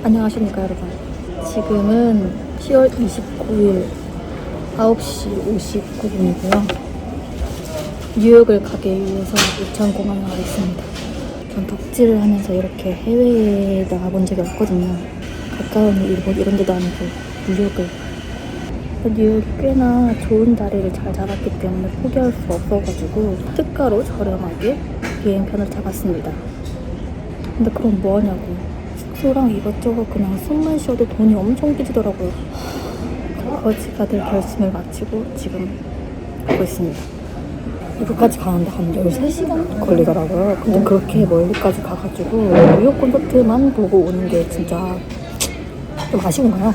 안녕하십니까 여러분. 지금은 10월 29일 9시 59분이고요 뉴욕을 가기 위해서 인천공항에 와 있습니다. 전 덕질을 하면서 이렇게 해외에 나가본 적이 없거든요. 가까운 일본 이런 데도 아니고 뉴욕을. 뉴욕이 꽤나 좋은 자리를 잘 잡았기 때문에 포기할 수 없어가지고 특가로 저렴하게 비행편을 잡았습니다. 근데 그럼 뭐하냐고. 숙소랑 이것저것 그냥 숨만 쉬어도 돈이 엄청 깨지더라고요. 거지가 될 결심을 마치고 지금 가고 있습니다. 이거까지 가는데 한 13시간 걸리더라고요. 근데 그렇게 멀리까지 가가지고 뉴욕 콘서트만 보고 오는 게 진짜 좀 아쉬운 거예요.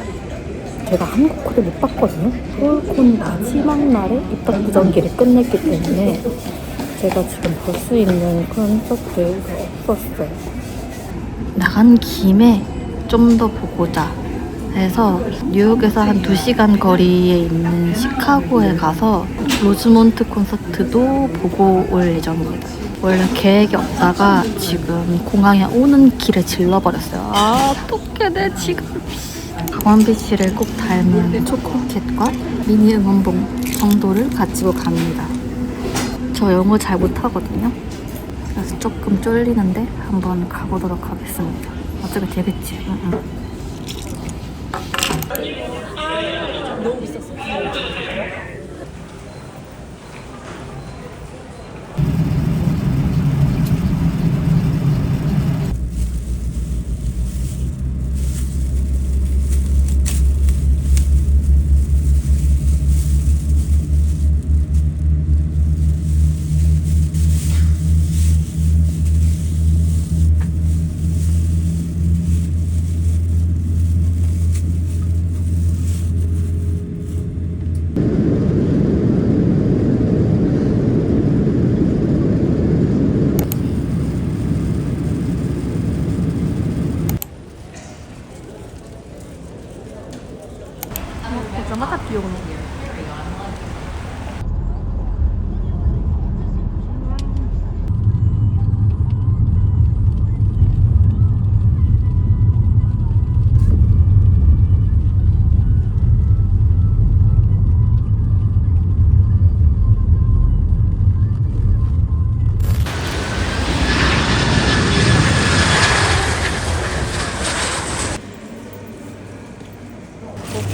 제가 한국 코를 못 봤거든요. 서울콘 마지막 날에 입덕 무전기를 끝냈기 때문에 제가 지금 볼 수 있는 콘서트가 없었어요. 나간 김에 좀 더 보고자 해서 뉴욕에서 한 2시간 거리에 있는 시카고에 가서 로즈몬트 콘서트도 보고 올 예정입니다. 원래 계획이 없다가 지금 공항에 오는 길에 질러버렸어요. 어떡해 내 지갑. 원비치를 꼭 닮은 초코캣과 미니 응원봉 정도를 가지고 갑니다. 저 영어 잘 못하거든요. 그래서 조금 쫄리는데 한번 가보도록 하겠습니다. 어차피 되겠지. 너무 비쌌어. 오자마자 비 오네.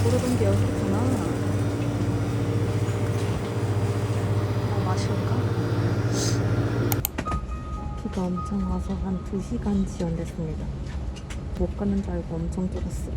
부르던 게 여기구나. 마실까? 비가 엄청 와서 한 2시간 지연됐습니다. 못 가는 줄 알고 엄청 쫄았어요.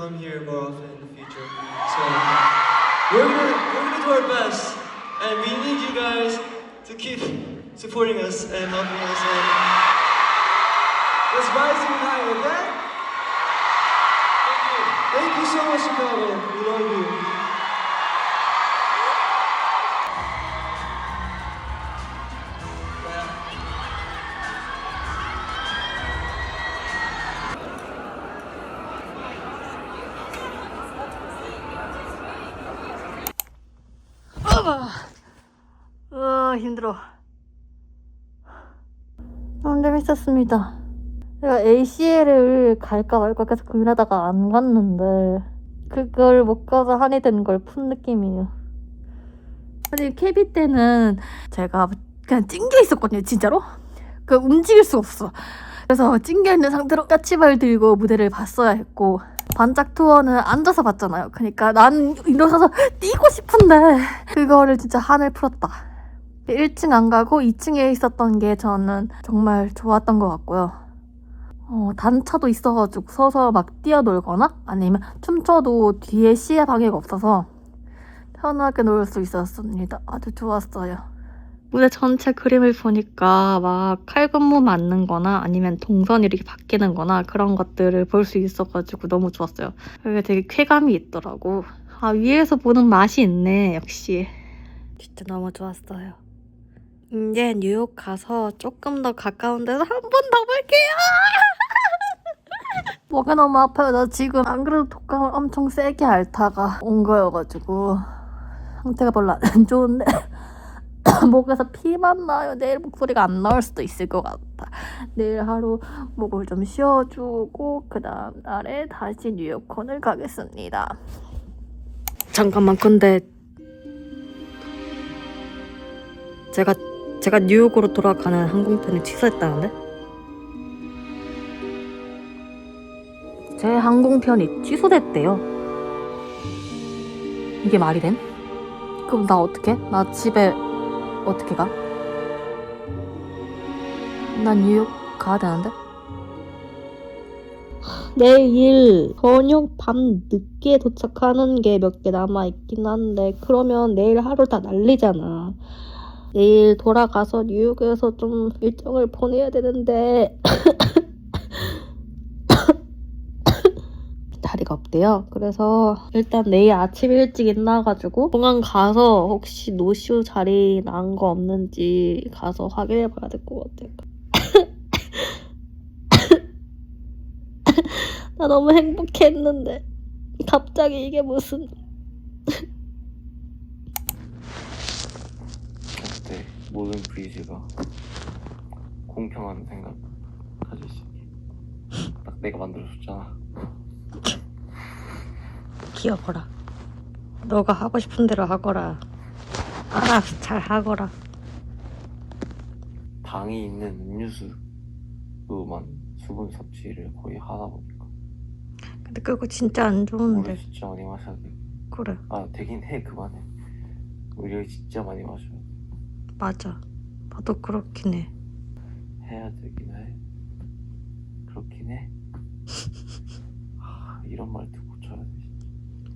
come here more often in the future. So we're gonna do our best, and we need you guys to keep supporting us and helping us, and let's rise even higher, okay? Thank you so much, Chicago. We love you. 힘들어. 너무 재밌었습니다. 제가 ACL을 갈까 말까 계속 고민하다가 안 갔는데 그걸 못 가서 한이 된 걸 푼 느낌이에요. 아니 캐비 때는 제가 그냥 찡겨 있었거든요. 진짜로. 그 움직일 수가 없어. 그래서 찡겨 있는 상태로 까치발 들고 무대를 봤어야 했고, 반짝 투어는 앉아서 봤잖아요. 그러니까 난 일어서서 뛰고 싶은데 그거를 진짜 한을 풀었다. 1층 안 가고 2층에 있었던 게 저는 정말 좋았던 것 같고요. 단차도 있어가지고 서서 막 뛰어놀거나 아니면 춤춰도 뒤에 시야 방해가 없어서 편하게 놀 수 있었습니다. 아주 좋았어요. 무대 전체 그림을 보니까 막 칼군무 맞는 거나 아니면 동선이 이렇게 바뀌는 거나 그런 것들을 볼 수 있어가지고 너무 좋았어요. 그게 되게 쾌감이 있더라고. 아, 위에서 보는 맛이 있네, 역시. 진짜 너무 좋았어요. 이제 뉴욕 가서 조금 더 가까운 데서 한 번 더 볼게요. 목이 너무 아파요. 나 지금 안 그래도 독감을 엄청 세게 앓다가 온 거여가지고 상태가 별로 안 좋은데 목에서 피만 나요. 내일 목소리가 안 나올 수도 있을 것 같다. 내일 하루 목을 좀 쉬어주고 그 다음 날에 다시 뉴욕콘을 가겠습니다. 잠깐만, 근데 제가 뉴욕으로 돌아가는 항공편을 취소했다는데? 제 항공편이 취소됐대요. 이게 말이 됨? 그럼 나 어떡해? 나 집에 어떻게 가? 난 뉴욕 가야 되는데? 내일 저녁 밤 늦게 도착하는 게 몇 개 남아있긴 한데 그러면 내일 하루 다 날리잖아. 내일 돌아가서 뉴욕에서 좀 일정을 보내야 되는데 자리가 없대요. 그래서 일단 내일 아침 일찍 일어나가지고 공항 가서 혹시 노쇼 자리 난 거 없는지 가서 확인해봐야 될 것 같아요. 나 너무 행복했는데 갑자기 이게 무슨 네, 모든 브이즈가 공평한 생각 가질 수 있게 딱 내가 만들어줬잖아. 기어거라. 너가 하고 싶은 대로 하거라. 알아서 잘 하거라. 당이 있는 음료수로만 수분 섭취를 거의 하다 보니까. 근데 그거 진짜 안 좋은데. 물을 진짜 많이 마셔야 돼. 그래. 아, 되긴 해. 그만해. 물을 진짜 많이 마셔야 돼. 맞아. 나도 그렇긴 해. 해야 되긴 해. 그렇긴 해. 이런 말도 고쳐야 돼.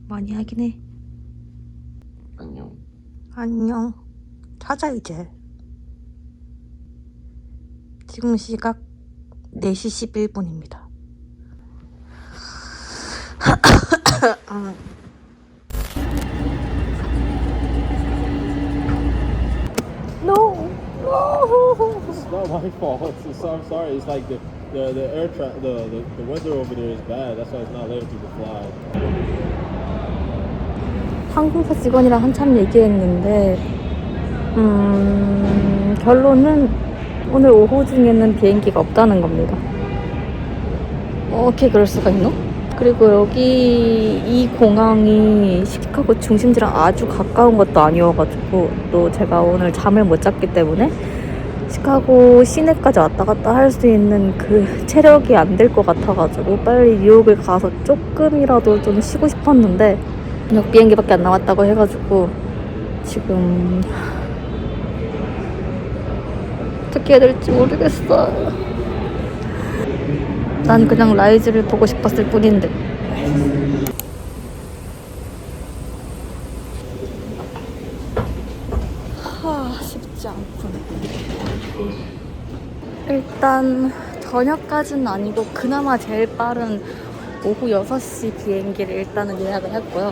많이 하긴 해. 안녕. 안녕. 자자 이제. 지금 시각 4시 11분입니다. No. It's not my fault. I'm sorry. It's like the weather over there is bad. That's why it's not letting people fly. 항공사 직원이랑 한참 얘기했는데 결론은 오늘 오후 중에는 비행기가 없다는 겁니다. 어떻게 그럴 수가 있노? 그리고 여기 이 공항이 시카고 중심지랑 아주 가까운 것도 아니어가지고 또 제가 오늘 잠을 못 잤기 때문에 시카고 시내까지 왔다 갔다 할 수 있는 그 체력이 안 될 것 같아가지고 빨리 뉴욕을 가서 조금이라도 좀 쉬고 싶었는데 저녁 비행기밖에 안 나왔다고 해가지고 지금 어떻게 해야 될지 모르겠어요. 난 그냥 라이즈를 보고 싶었을 뿐인데 일단 저녁까지는 아니고 그나마 제일 빠른 오후 6시 비행기를 일단은 예약을 했고요.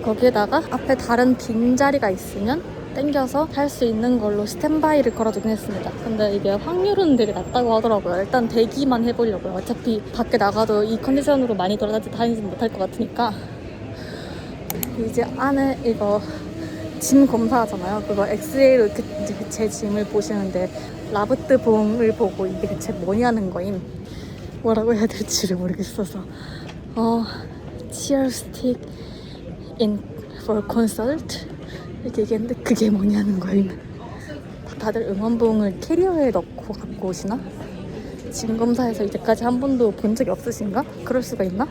거기에다가 앞에 다른 빈자리가 있으면 땡겨서 할 수 있는 걸로 스탠바이를 걸어두긴 했습니다. 근데 이게 확률은 되게 낮다고 하더라고요. 일단 대기만 해보려고요. 어차피 밖에 나가도 이 컨디션으로 많이 돌아다니지 못할 것 같으니까. 이제 안에 이거 짐 검사하잖아요. 그거 엑스레이로 제 짐을 보시는데 라부트봉을 보고 이게 대체 뭐냐는 거임. 뭐라고 해야 될지를 모르겠어서 cheer stick in for concert 이렇게 얘기했는데 그게 뭐냐는 거임. 다들 응원봉을 캐리어에 넣고 갖고 오시나? 짐 검사에서 이제까지 한 번도 본 적이 없으신가? 그럴 수가 있나?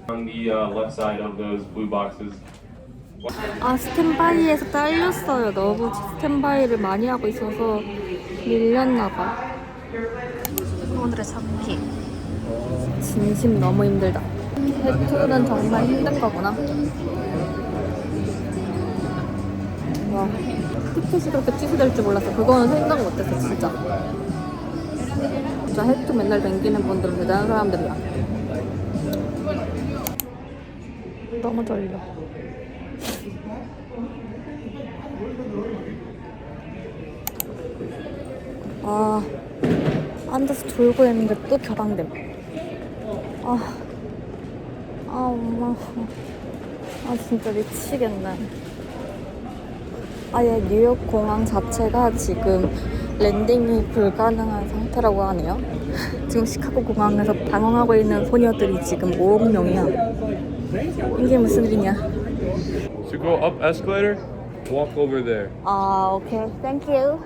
On the left side of those blue boxes. 아, 스탠바이에서 딸렸어요. 너무 스탠바이를 많이 하고 있어서 밀렸나봐. 오늘의 잡기. 진심 너무 힘들다. 해투는 정말 힘든 거구나. 와, 티켓이 그렇게 취소될 줄 몰랐어. 그거는 생각 못했어, 진짜. 진짜 해투 맨날 댕기는 분들은 대단한 사람들이야. 너무 떨려. 아, 앉아서 졸고 있는데 또 겨방됨. 엄마. 진짜 미치겠네. 아예 뉴욕 공항 자체가 지금 랜딩이 불가능한 상태라고 하네요. 지금 시카고 공항에서 방황하고 있는 소녀들이 지금 5억 명이야. 이게 무슨 일이냐? To go up escalator, walk over there. 오케이. Thank you.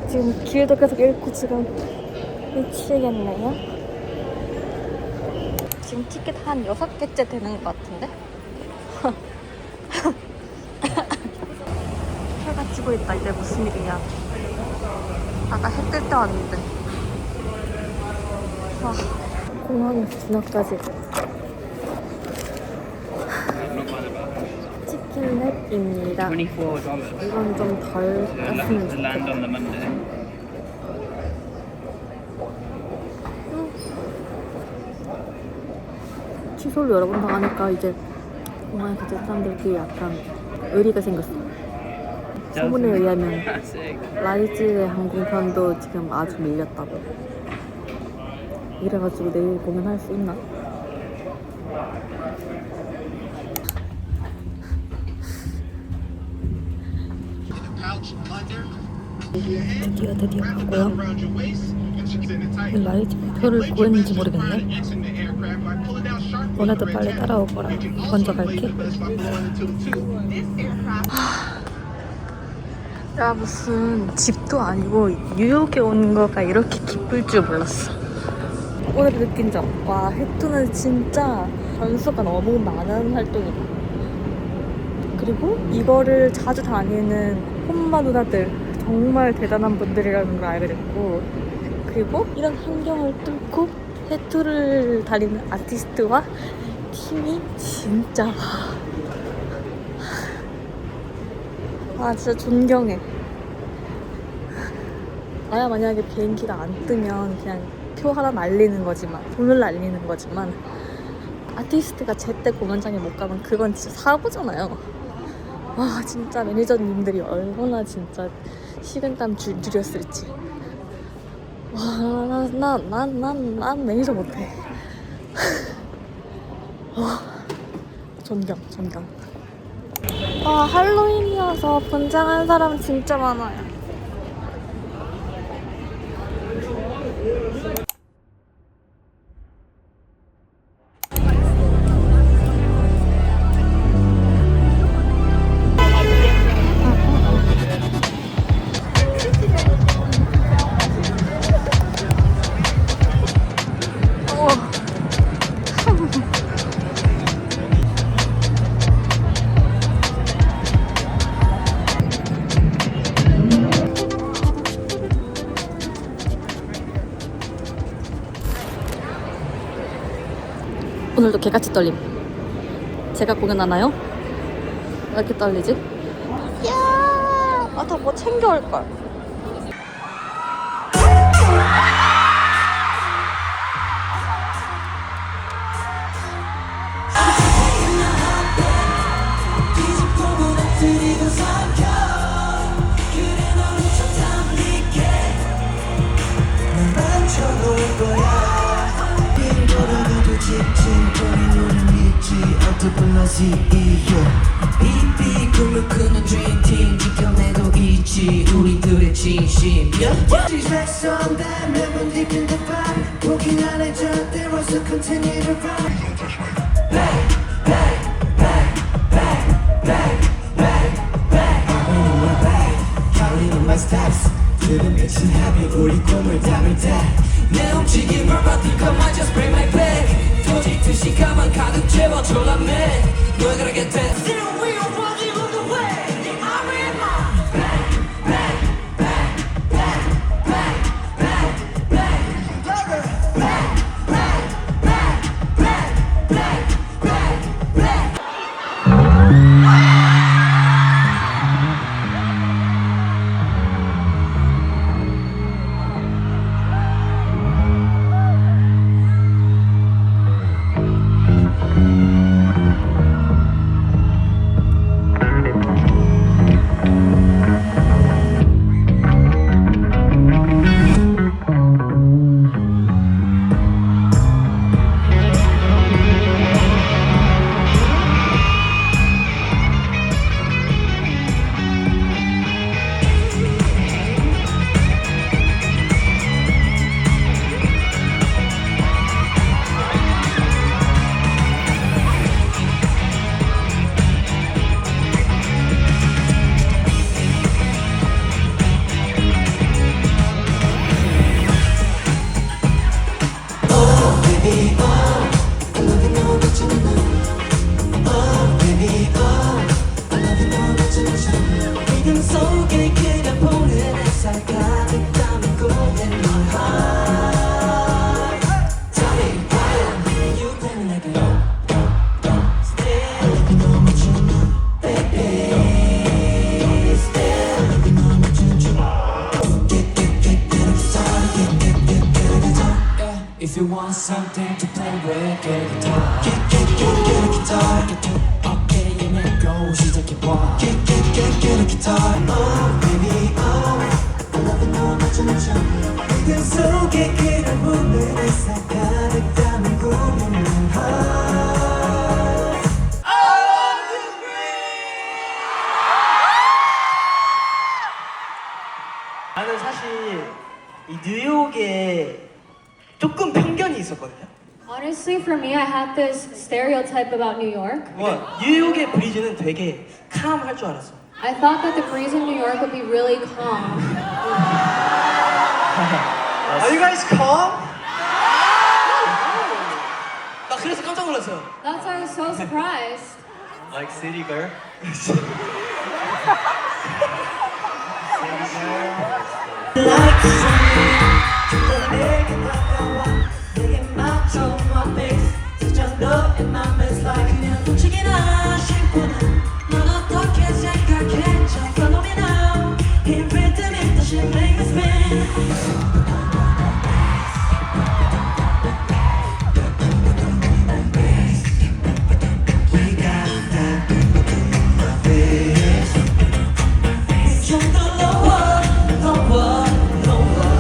지금 길도 계속 잃고 지금 미치겠네요. 지금 티켓 한 6개째 되는 것 같은데? 해가 지고 있다. 이게 무슨 일이야. 아까 해 뜰 때 왔는데. 공항에서 진화까지 치킨랩입니다. 이건 좀 덜 깠으면 좋겠다. 취소를 여러 번 당하니까 이제 공항에 갇힌 사람들끼리 약간 의리가 생겼어. 소문에 의하면 라이즈의 항공편도 지금 아주 밀렸다고. 이래가지고 내일 공연할 수 있나? 드디어 가고요. 라이즈 표를 구했는지 모르겠네. 너네도 빨리 따라오거라. 먼저 갈게. 야, 무슨 집도 아니고 뉴욕에 온 거가 이렇게 기쁠 줄 몰랐어. 오늘 느낀 점. 와, 해투는 진짜 변수가 너무 많은 활동이다. 그리고 이거를 자주 다니는 홈마 누나들 정말 대단한 분들이라는 걸 알게 됐고, 그리고 이런 환경을 뚫고 해투를 달리는 아티스트와 팀이 진짜 진짜 존경해. 나야 만약에 비행기가 안 뜨면 그냥 표 하나 날리는 거지만, 돈을 날리는 거지만, 아티스트가 제때 공연장에 못 가면 그건 진짜 사고잖아요. 와, 진짜 매니저님들이 얼마나 진짜 식은땀 줄였을지. 와, 난 매니저 못해. 존경. 할로윈이어서 분장한 사람 진짜 많아요. 개같이 떨림. 제가 공연하나요? 왜 이렇게 떨리지? 야! 아, 더 뭐 챙겨올 걸. 삐삐 꿈을 꾸는 드림팀 지켜내도 있지 우리들의 진심 She's like some that never deep in the vibe Walking on a jet there was a continue to ride Back, back, back, back, back, back, back I'm on my back counting my steps 들은 끝은 합의 우리 꿈을 담을 때내 움직임을 받을 것만 just bring my back 터지듯이 가만 가득 채워줘 난 man You're gonna get that Still we are running on the way I'm in my back, back, back, back, back, back, back back, back, back, back, back, back, back, back 믿음 속에 그냥 보는 햇살 가득 담은 꿈 in my heart Tell me why you 때문에 like Still looking 너무 좋아 baby Still looking 너무 좋아 Get started If you want something to play with get a guitar Get a guitar 어깨에 내고 시작해봐 Get a guitar Oh baby oh I love it 너무 좋죠 믿음 속에 그를 부는 햇살 가득 담은 꿈인 my heart 나는 사실 이 뉴욕에 조금 편견이 있었거든요. Honestly, for me, I had this stereotype about New York. 뉴욕의 브리즈는 되게 캄할 줄 알았어. I thought that the breeze in New York would be really calm. Are you guys calm? 나 그래서 깜짝 놀랐어요. That's why I was so surprised. Like City Girl. Like the sun 내게 다가와 내게 맞춰 my face 진짜 너의 맘에 like 그냥 훔치기나 싶구나 넌 어떻게 생각해 저 phenomenal 이 rhythm 다시 make me spin We got that in my face 좀 더 lower, lower, lower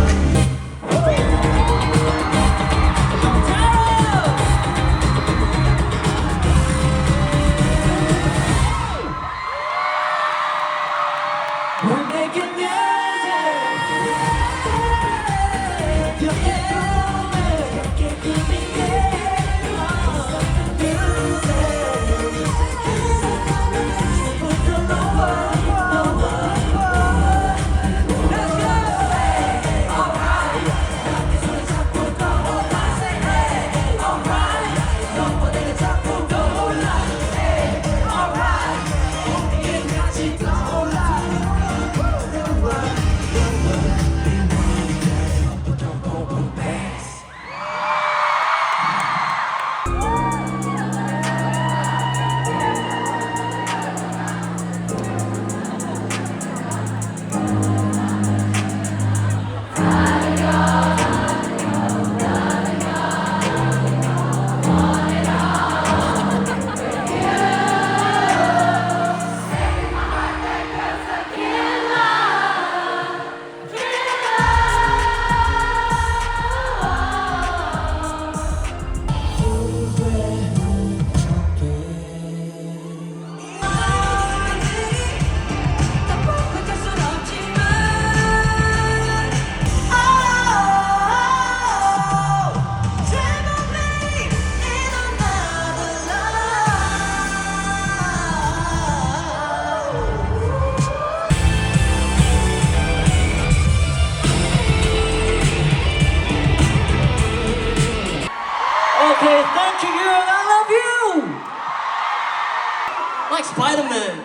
like Spider-Man.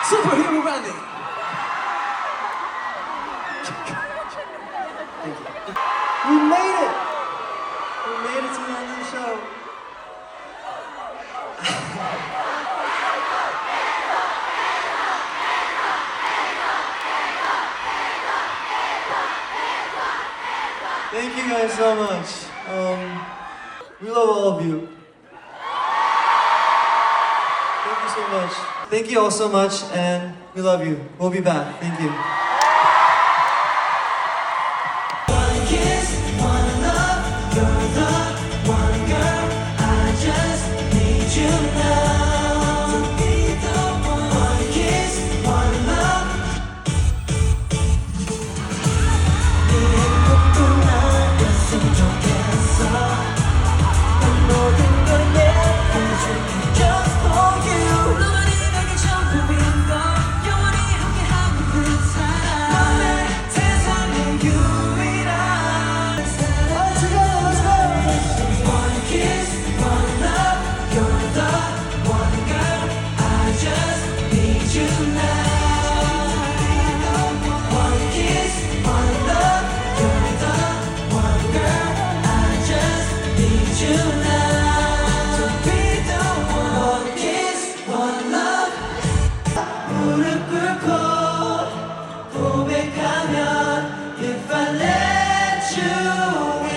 Superhero Randy. We made it! We made it to the end of the show. Thank you guys so much. We love all of you. Thank you so much. Thank you all so much, and we love you. We'll be back. Thank you. One kiss, one love, you're the one girl. I just need you now to be the one. One kiss, one love. 네 행복도 나였으면 좋겠어. 난 모든 걸 내어줄게 just for you. 너만이 내게 전부인 걸 영원히 함께하는 그 사람. 너의 세상의 유일한 사람. All together, let's go! One kiss, one love, you're the one girl. I just need you now. One kiss, one love, you're the one girl. I just need you now to be the one. One kiss, one love. 무릎 꿇고 고백하면 if I let you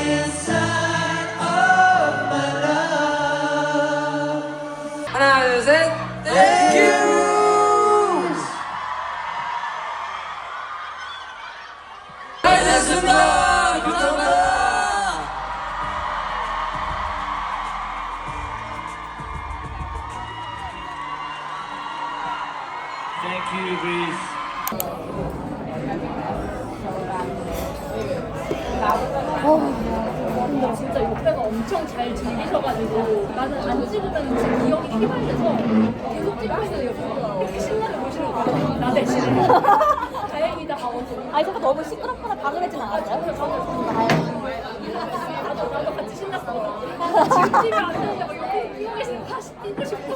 inside of my love. 하나, 둘, 셋. Thank you. 잘했습니다. 감사합니다. Thank you, Greece. 근데 진짜 옆에가 엄청 잘 즐기셔가지고 나는 안 찍으면 지금 기억이 희발돼서 계속 찍고 있어요. 옆에서 이렇게 신나게 보시는 나 대신에. 다행이다 하고. 아니 잠깐 너무 시끄럽거나 방해되진 않았어요? 나도 같이 신났어. 지금 찍으면 안 되는데 막 옆에 뛰고 계시는 다시 뛰고 싶어.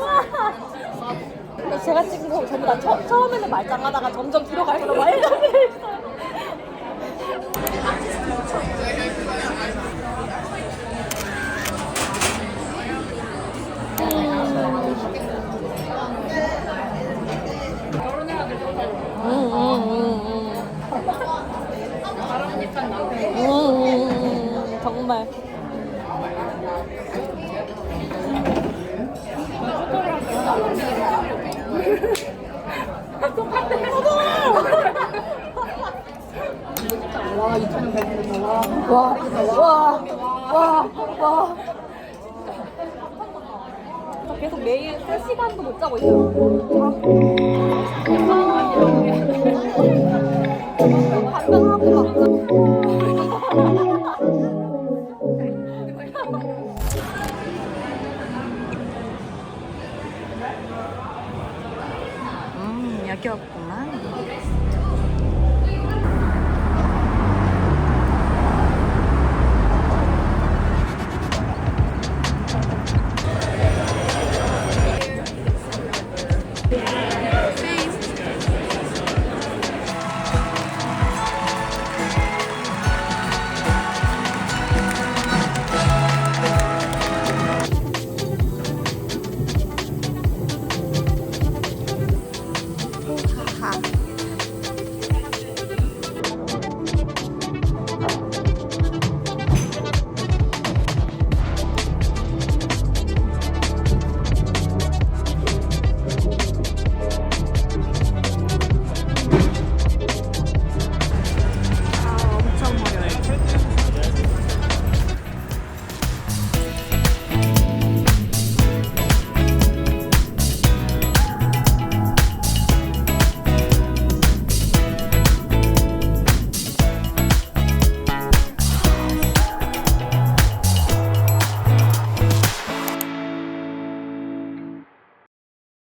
제가 찍은 거 전부 다 처음에는 말짱하다가 점점 뒤로 갈수록 많이 있어요. 정말. 와, 2,000원 배부르다. 와. 저 계속 매일 3시간도 못 자고 있어요. 여기였구만.